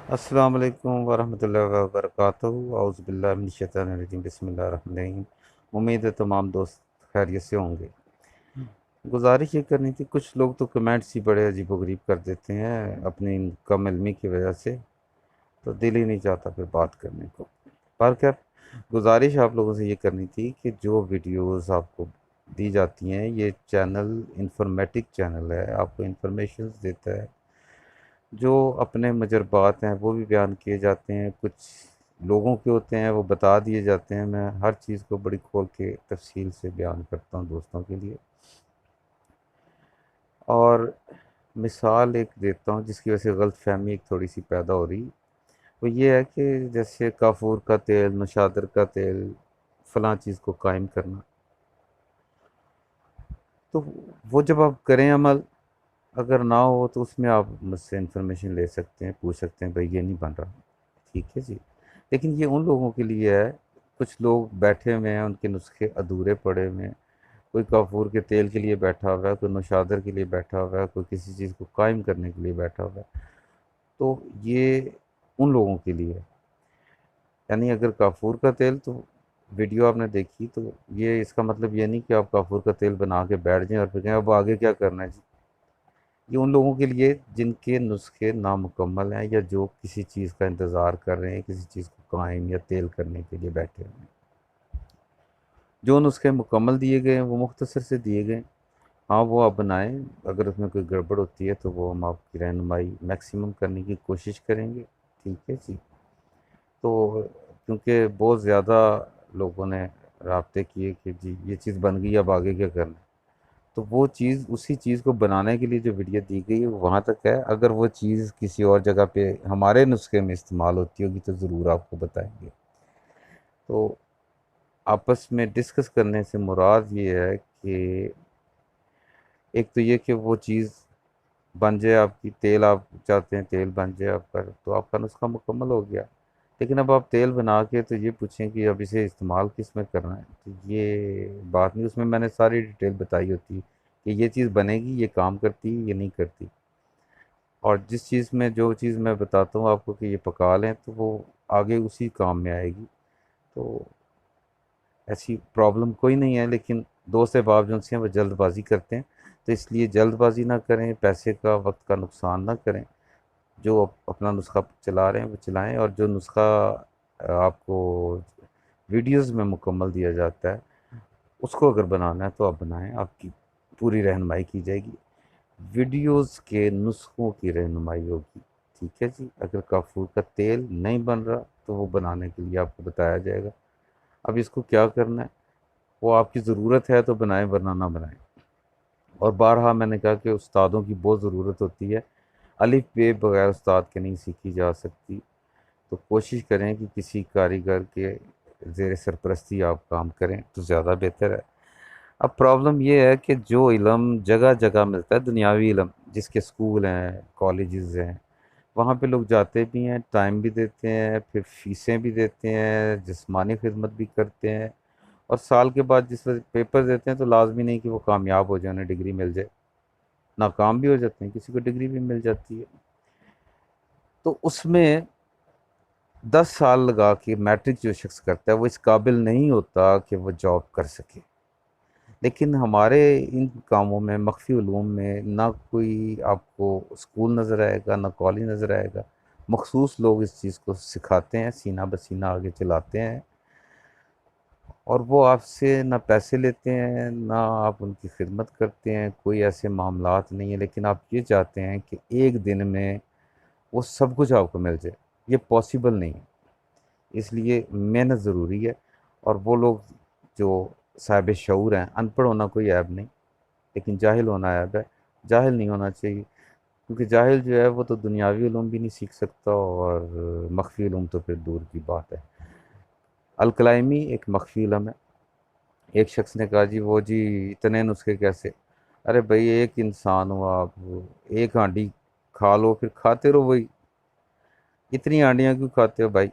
السلام علیکم ورحمۃ اللہ وبرکاتہ۔ اعوذ باللہ من الشیطان الرجیم، بسم اللہ الرحمن الرحیم۔ امید ہے تمام دوست خیریت سے ہوں گے۔ گزارش یہ کرنی تھی، کچھ لوگ تو کمنٹس ہی بڑے عجیب و غریب کر دیتے ہیں اپنی کم علمی کی وجہ سے، تو دل ہی نہیں چاہتا پھر بات کرنے کو۔ پر خیر، گزارش آپ لوگوں سے یہ کرنی تھی کہ جو ویڈیوز آپ کو دی جاتی ہیں، یہ چینل انفارمیٹک چینل ہے، آپ کو انفارمیشنز دیتا ہے، جو اپنے مجربات ہیں وہ بھی بیان کیے جاتے ہیں، کچھ لوگوں کے ہوتے ہیں وہ بتا دیے جاتے ہیں۔ میں ہر چیز کو بڑی کھول کے تفصیل سے بیان کرتا ہوں دوستوں کے لیے، اور مثال ایک دیتا ہوں جس کی وجہ سے غلط فہمی ایک تھوڑی سی پیدا ہو رہی، وہ یہ ہے کہ جیسے کافور کا تیل، نشادر کا تیل، فلاں چیز کو قائم کرنا، تو وہ جب آپ کریں عمل، اگر نہ ہو تو اس میں آپ مجھ سے انفارمیشن لے سکتے ہیں، پوچھ سکتے ہیں بھائی یہ نہیں بن رہا، ٹھیک ہے جی۔ لیکن یہ ان لوگوں کے لیے ہے، کچھ لوگ بیٹھے ہوئے ہیں، ان کے نسخے ادھورے پڑے ہوئے ہیں، کوئی کافور کے تیل کے لیے بیٹھا ہوا ہے، کوئی نوشادر کے لیے بیٹھا ہوا ہے، کوئی کسی چیز کو قائم کرنے کے لیے بیٹھا ہوا ہے، تو یہ ان لوگوں کے لیے ہے۔ یعنی اگر کافور کا تیل، تو ویڈیو آپ نے دیکھی، تو یہ اس کا مطلب یہ نہیں کہ آپ کافور کا تیل بنا کے بیٹھ جائیں اور پھر کہیں اب آگے کیا کرنا ہے جی۔ یہ ان لوگوں کے لیے جن کے نسخے نامکمل ہیں، یا جو کسی چیز کا انتظار کر رہے ہیں، کسی چیز کو قائم یا تیل کرنے کے لیے بیٹھے ہوئے ہیں۔ جو نسخے مکمل دیے گئے ہیں وہ مختصر سے دیے گئے ہیں، ہاں وہ آپ بنائیں، اگر اس میں کوئی گڑبڑ ہوتی ہے تو وہ ہم آپ کی رہنمائی میکسیمم کرنے کی کوشش کریں گے، ٹھیک ہے جی۔ تو کیونکہ بہت زیادہ لوگوں نے رابطے کیے کہ جی یہ چیز بن گئی، اب آگے کیا کرنا ہے، تو وہ چیز، اسی چیز کو بنانے کے لیے جو ویڈیو دی گئی ہے وہ وہاں تک ہے، اگر وہ چیز کسی اور جگہ پہ ہمارے نسخے میں استعمال ہوتی ہوگی تو ضرور آپ کو بتائیں گے۔ تو آپس میں ڈسکس کرنے سے مراد یہ ہے کہ ایک تو یہ کہ وہ چیز بن جائے آپ کی، تیل آپ چاہتے ہیں تیل بن جائے آپ کا، تو آپ کا نسخہ مکمل ہو گیا۔ لیکن اب آپ تیل بنا کے تو یہ پوچھیں کہ اب اسے استعمال کس میں کرنا ہے، تو یہ بات نہیں، اس میں میں نے ساری ڈیٹیل بتائی ہوتی کہ یہ چیز بنے گی، یہ کام کرتی یہ نہیں کرتی، اور جس چیز میں، جو چیز میں بتاتا ہوں آپ کو کہ یہ پکا لیں، تو وہ آگے اسی کام میں آئے گی۔ تو ایسی پرابلم کوئی نہیں ہے، لیکن دوست احباب جو سے ہیں وہ جلد بازی کرتے ہیں، تو اس لیے جلد بازی نہ کریں، پیسے کا، وقت کا نقصان نہ کریں، جو اپنا نسخہ چلا رہے ہیں وہ چلائیں، اور جو نسخہ آپ کو ویڈیوز میں مکمل دیا جاتا ہے اس کو اگر بنانا ہے تو آپ بنائیں، آپ کی پوری رہنمائی کی جائے گی، ویڈیوز کے نسخوں کی رہنمائی ہوگی، ٹھیک ہے جی۔ اگر کافور کا تیل نہیں بن رہا تو وہ بنانے کے لیے آپ کو بتایا جائے گا، اب اس کو کیا کرنا ہے، وہ آپ کی ضرورت ہے تو بنائیں، ورنہ نہ بنائیں۔ اور بارہا میں نے کہا کہ استادوں کی بہت ضرورت ہوتی ہے، الف بے بغیر استاد کے نہیں سیکھی جا سکتی، تو کوشش کریں کہ کسی کاریگر کے زیر سرپرستی آپ کام کریں تو زیادہ بہتر ہے۔ اب پرابلم یہ ہے کہ جو علم جگہ جگہ ملتا ہے، دنیاوی علم، جس کے اسکول ہیں، کالجز ہیں، وہاں پہ لوگ جاتے بھی ہیں، ٹائم بھی دیتے ہیں، پھر فیسیں بھی دیتے ہیں، جسمانی خدمت بھی کرتے ہیں، اور سال کے بعد جس وقت پیپر دیتے ہیں تو لازمی نہیں کہ وہ کامیاب ہو جائیں، انہیں ڈگری مل جائے، ناکام بھی ہو جاتے ہیں، کسی کو ڈگری بھی مل جاتی ہے۔ تو اس میں 10 سال لگا کے میٹرک جو شخص کرتا ہے وہ اس قابل نہیں ہوتا کہ وہ جاب کر سکے، لیکن ہمارے ان کاموں میں، مخفی علوم میں، نہ کوئی آپ کو اسکول نظر آئے گا، نہ کالج نظر آئے گا، مخصوص لوگ اس چیز کو سکھاتے ہیں، سینہ بسینہ آگے چلاتے ہیں، اور وہ آپ سے نہ پیسے لیتے ہیں، نہ آپ ان کی خدمت کرتے ہیں، کوئی ایسے معاملات نہیں ہیں، لیکن آپ یہ چاہتے ہیں کہ ایک دن میں وہ سب کچھ آپ کو مل جائے، یہ پاسبل نہیں ہے، اس لیے محنت ضروری ہے۔ اور وہ لوگ جو صاحب شعور ہیں، ان پڑھ ہونا کوئی عیب نہیں، لیکن جاہل ہونا عیب ہے، جاہل نہیں ہونا چاہیے، کیونکہ جاہل جو ہے وہ تو دنیاوی علوم بھی نہیں سیکھ سکتا، اور مخفی علوم تو پھر دور کی بات ہے۔ الکلائمی ایک مخفی علم ہے۔ ایک شخص نے کہا جی وہ جی اتنے نسخے کیسے، ارے بھائی ایک انسان ہو آپ، ایک ہانڈی کھا لو پھر کھاتے رہو وہی، اتنی ہانڈیاں کیوں کھاتے ہو بھائی؟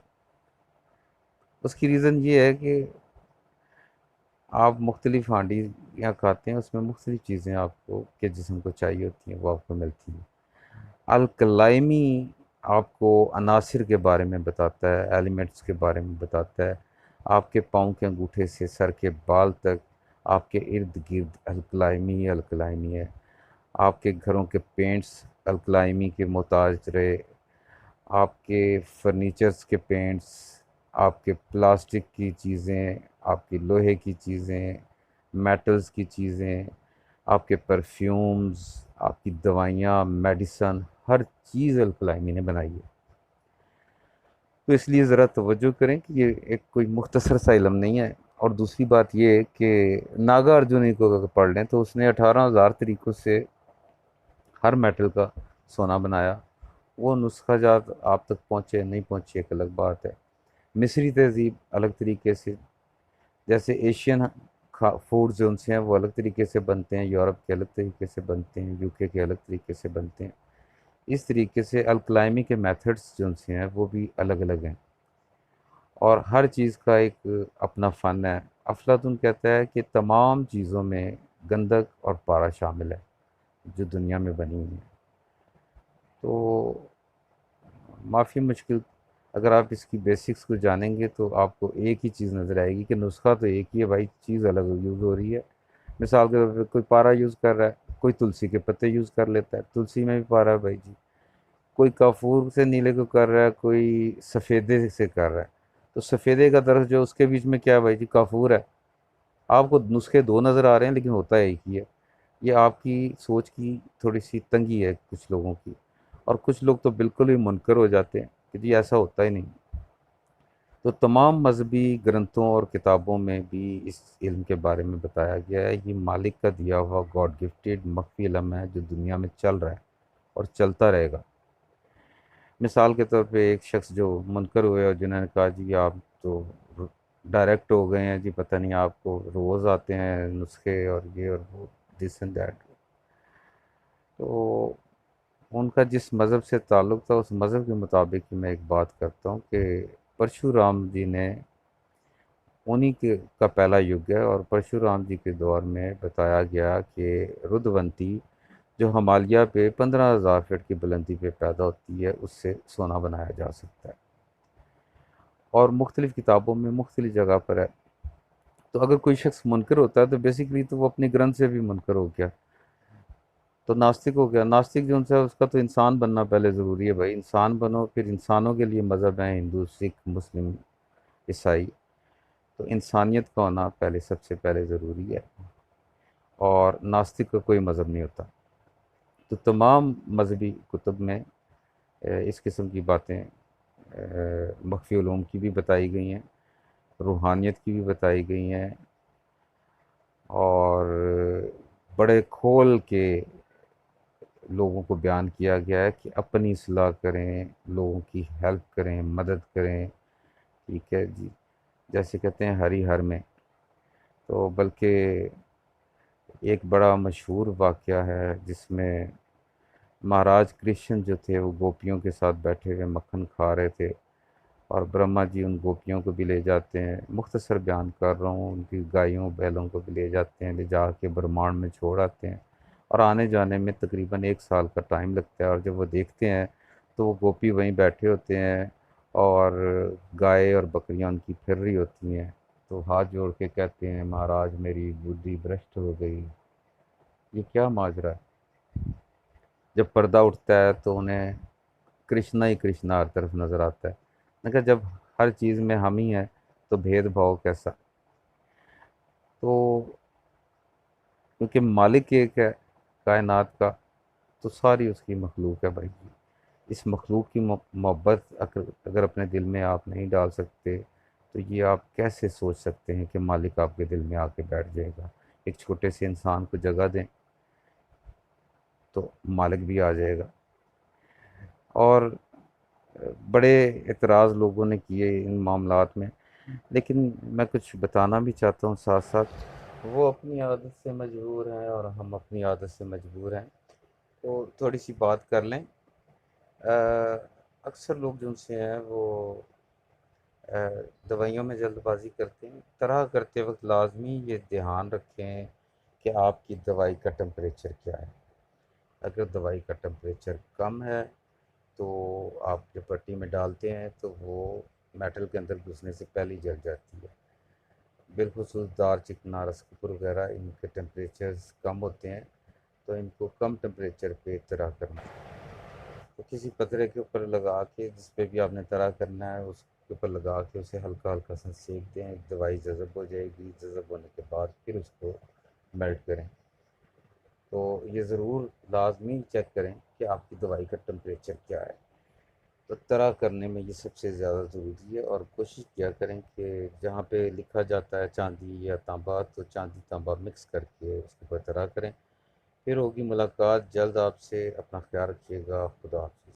اس کی ریزن یہ ہے کہ آپ مختلف ہانڈیاں کھاتے ہیں، اس میں مختلف چیزیں آپ کو کے جسم کو چاہیے ہوتی ہیں، وہ آپ کو ملتی ہیں۔ الکلائمی آپ کو عناصر کے بارے میں بتاتا ہے، ایلیمنٹس کے بارے میں بتاتا ہے، آپ کے پاؤں کے انگوٹھے سے سر کے بال تک آپ کے ارد گرد الکلائمی ہی الکلائمی ہے، آپ کے گھروں کے پینٹس الکلائمی کے محتاج رہے، آپ کے فرنیچرز کے پینٹس، آپ کے پلاسٹک کی چیزیں، آپ کی لوہے کی چیزیں، میٹلز کی چیزیں، آپ کے پرفیومز، آپ کی دوائیاں، میڈیسن، ہر چیز الکلائمی نے بنائی ہے۔ تو اس لیے ذرا توجہ کریں کہ یہ ایک کوئی مختصر سا علم نہیں ہے۔ اور دوسری بات یہ ہے کہ ناگا ارجنی کو اگر پڑھ لیں تو اس نے 18,000 طریقوں سے ہر میٹل کا سونا بنایا۔ وہ نسخہ جات آپ تک پہنچے نہیں پہنچے ایک الگ بات ہے۔ مصری تہذیب الگ طریقے سے، جیسے ایشین فوڈز جو ان سے ہیں وہ الگ طریقے سے بنتے ہیں، یورپ کے الگ طریقے سے بنتے ہیں، یو کے الگ طریقے سے بنتے ہیں۔ اس طریقے سے الکلائمی کے میتھڈز جو ان سے ہیں وہ بھی الگ الگ ہیں، اور ہر چیز کا ایک اپنا فن ہے۔ افلاطون کہتا ہے کہ تمام چیزوں میں گندھک اور پارا شامل ہے جو دنیا میں بنی ہوئی ہیں۔ تو معافی مشکل، اگر آپ اس کی بیسکس کو جانیں گے تو آپ کو ایک ہی چیز نظر آئے گی کہ نسخہ تو ایک ہی ہے بھائی، چیز الگ یوز ہو رہی ہے۔ مثال کے طور پہ کوئی پارا یوز کر رہا ہے، کوئی تلسی کے پتے یوز کر لیتا ہے، تلسی میں بھی پارا ہے بھائی جی۔ کوئی کافور سے نیلے کو کر رہا ہے، کوئی سفیدے سے کر رہا ہے، تو سفیدے کا درخت جو اس کے بیچ میں کیا ہے بھائی جی، کافور ہے۔ آپ کو نسخے دو نظر آ رہے ہیں لیکن ہوتا ایک ہی ہے۔ یہ آپ کی سوچ کی تھوڑی سی تنگی ہے کچھ لوگوں کی، اور کچھ لوگ تو بالکل ہی منکر ہو جاتے ہیں کہ جی ایسا ہوتا ہی نہیں۔ تو تمام مذہبی گرنتھوں اور کتابوں میں بھی اس علم کے بارے میں بتایا گیا ہے۔ یہ مالک کا دیا ہوا گاڈ گفٹیڈ مخفی علم ہے جو دنیا میں چل رہا ہے اور چلتا رہے گا۔ مثال کے طور پہ ایک شخص جو منکر ہوئے اور جنہوں نے کہا جی آپ تو ڈائریکٹ ہو گئے ہیں جی، پتہ نہیں آپ کو روز آتے ہیں نسخے اور یہ اور وہ، دس اینڈ دیٹ۔ تو ان کا جس مذہب سے تعلق تھا اس مذہب کے مطابق ہی میں ایک بات کرتا ہوں کہ پرشورام جی نے انہی کا پہلا یگ ہے، اور پرشورام جی کے دور میں بتایا گیا کہ ردونتی جو ہمالیہ پہ 15,000 فٹ کی بلندی پہ پیدا ہوتی ہے اس سے سونا بنایا جا سکتا ہے، اور مختلف کتابوں میں مختلف جگہ پر ہے۔ تو اگر کوئی شخص منکر ہوتا ہے تو بیسیکلی تو وہ اپنی گرنتھ سے بھی منکر ہو گیا، تو ناستک ہو گیا۔ ناستک جو ان سے اس کا تو انسان بننا پہلے ضروری ہے بھائی، انسان بنو، پھر انسانوں کے لیے مذہب ہیں ہندو، سکھ، مسلم، عیسائی۔ تو انسانیت کا ہونا پہلے سب سے پہلے ضروری ہے، اور ناستک کا کوئی مذہب نہیں ہوتا۔ تو تمام مذہبی کتب میں اس قسم کی باتیں مخفی علوم کی بھی بتائی گئی ہیں، روحانیت کی بھی بتائی گئی ہیں، اور بڑے کھول کے لوگوں کو بیان کیا گیا ہے کہ اپنی اصلاح کریں، لوگوں کی ہیلپ کریں، مدد کریں، ٹھیک ہے جی، جیسے کہتے ہیں ہری ہر میں۔ تو بلکہ ایک بڑا مشہور واقعہ ہے جس میں مہاراج کرشن جو تھے وہ گوپیوں کے ساتھ بیٹھے ہوئے مکھن کھا رہے تھے، اور برہما جی ان گوپیوں کو بھی لے جاتے ہیں، مختصر بیان کر رہا ہوں، ان کی گایوں بیلوں کو بھی لے جاتے ہیں، لے جا کے برہمانڈ میں چھوڑ آتے ہیں، اور آنے جانے میں تقریباً 1 سال کا ٹائم لگتا ہے۔ اور جب وہ دیکھتے ہیں تو وہ گوپی وہیں بیٹھے ہوتے ہیں، اور گائے اور بکریاں ان کی پھر رہی ہوتی ہیں، تو ہاتھ جوڑ کے کہتے ہیں مہاراج میری بدھی بھرشٹ ہو گئی۔ یہ کیا ماجرا ہے؟ جب پردہ اٹھتا ہے تو انہیں کرشنا ہی کرشنا ہر طرف نظر آتا ہے۔ میں کہا جب ہر چیز میں ہم ہی ہیں تو بھید بھاؤ کیسا؟ تو کیونکہ مالک ایک ہے کائنات کا، تو ساری اس کی مخلوق ہے بھائی جی۔ اس مخلوق کی محبت اگر اپنے دل میں آپ نہیں ڈال سکتے تو یہ آپ کیسے سوچ سکتے ہیں کہ مالک آپ کے دل میں آ کے بیٹھ جائے گا؟ ایک چھوٹے سے انسان کو جگہ دیں تو مالک بھی آ جائے گا۔ اور بڑے اعتراض لوگوں نے کیے ان معاملات میں، لیکن میں کچھ بتانا بھی چاہتا ہوں ساتھ ساتھ۔ وہ اپنی عادت سے مجبور ہیں اور ہم اپنی عادت سے مجبور ہیں، تو تھوڑی سی بات کر لیں۔ اکثر لوگ جو ان سے ہیں وہ دوائیوں میں جلد بازی کرتے ہیں۔ طرح کرتے وقت لازمی یہ دھیان رکھیں کہ آپ کی دوائی کا ٹمپریچر کیا ہے۔ اگر دوائی کا ٹمپریچر کم ہے تو آپ جب پٹی میں ڈالتے ہیں تو وہ میٹل کے اندر گھسنے سے پہلے ہی جل جاتی ہے۔ بالخصوص دار چکنا رس کپور وغیرہ ان کے ٹمپریچرز کم ہوتے ہیں، تو ان کو کم ٹمپریچر پہ طرح کرنا ہے۔ تو کسی پترے کے اوپر لگا کے، جس پہ بھی آپ نے طرح کرنا ہے اس کے اوپر لگا کے اسے ہلکا ہلکا سا سیک دیں، دوائی جذب ہو جائے گی، جذب ہونے کے بعد پھر اس کو میلٹ کریں۔ تو یہ ضرور لازمی چیک کریں کہ آپ کی دوائی کا ٹمپریچر کیا ہے۔ تو طرح کرنے میں یہ سب سے زیادہ ضروری ہے، اور کوشش کیا کریں کہ جہاں پہ لکھا جاتا ہے چاندی یا تانبا، تو چاندی تانبا مکس کر کے اس کے اوپر طرح کریں۔ پھر ہوگی ملاقات جلد آپ سے، اپنا خیال رکھیے گا، خدا حافظ۔